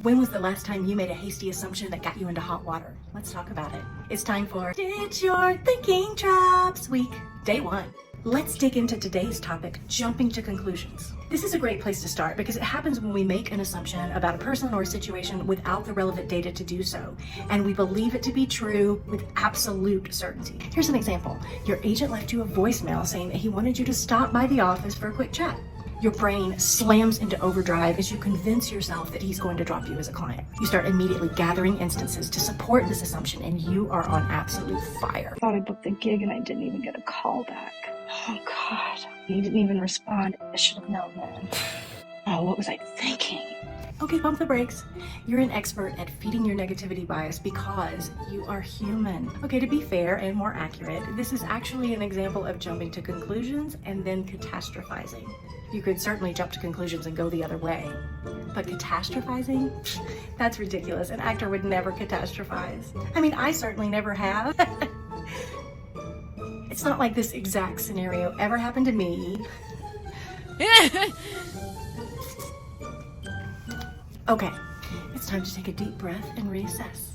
When was the last time you made a hasty assumption that got you into hot water? Let's talk about it. It's time for Ditch Your Thinking Traps Week, Day 1. Let's dig into today's topic, jumping to conclusions. This is a great place to start because it happens when we make an assumption about a person or a situation without the relevant data to do so, and we believe it to be true with absolute certainty. Here's an example. Your agent left you a voicemail saying that he wanted you to stop by the office for a quick chat. Your brain slams into overdrive as you convince yourself that he's going to drop you as a client. You start immediately gathering instances to support this assumption, and you are on absolute fire. I thought I booked the gig and I didn't even get a call back. Oh God, he didn't even respond. I should have known then. Oh, what was I thinking? Okay, pump the brakes. You're an expert at feeding your negativity bias because you are human. Okay, to be fair and more accurate, this is actually an example of jumping to conclusions and then catastrophizing. You could certainly jump to conclusions and go the other way. But catastrophizing? That's ridiculous. An actor would never catastrophize. I mean, I certainly never have. It's not like this exact scenario ever happened to me. Okay, it's time to take a deep breath and reassess.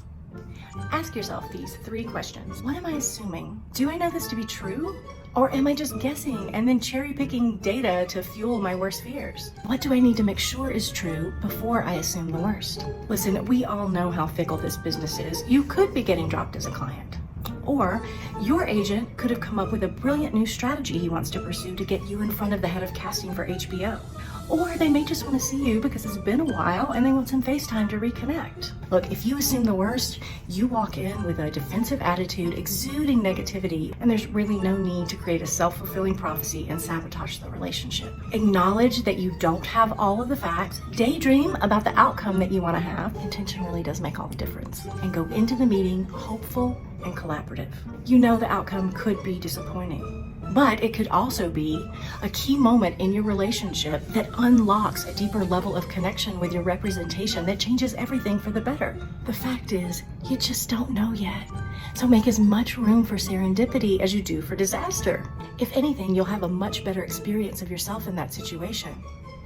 Ask yourself these 3 questions. What am I assuming? Do I know this to be true? Or am I just guessing and then cherry-picking data to fuel my worst fears? What do I need to make sure is true before I assume the worst? Listen, we all know how fickle this business is. You could be getting dropped as a client. Or your agent could have come up with a brilliant new strategy he wants to pursue to get you in front of the head of casting for HBO. Or they may just want to see you because it's been a while and they want some FaceTime to reconnect. Look, if you assume the worst, you walk in with a defensive attitude, exuding negativity, and there's really no need to create a self-fulfilling prophecy and sabotage the relationship. Acknowledge that you don't have all of the facts, daydream about the outcome that you want to have. Intention really does make all the difference. And go into the meeting hopeful and collaborative. You know the outcome could be disappointing, but it could also be a key moment in your relationship that unlocks a deeper level of connection with your representation that changes everything for the better. The fact is, you just don't know yet. So make as much room for serendipity as you do for disaster. If anything, you'll have a much better experience of yourself in that situation.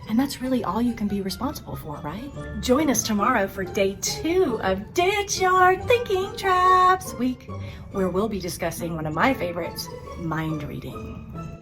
And that's really all you can be responsible for, right? Join us tomorrow for day 2 of Ditch Your Thinking Traps Week, where we'll be discussing one of my favorites, mind reading.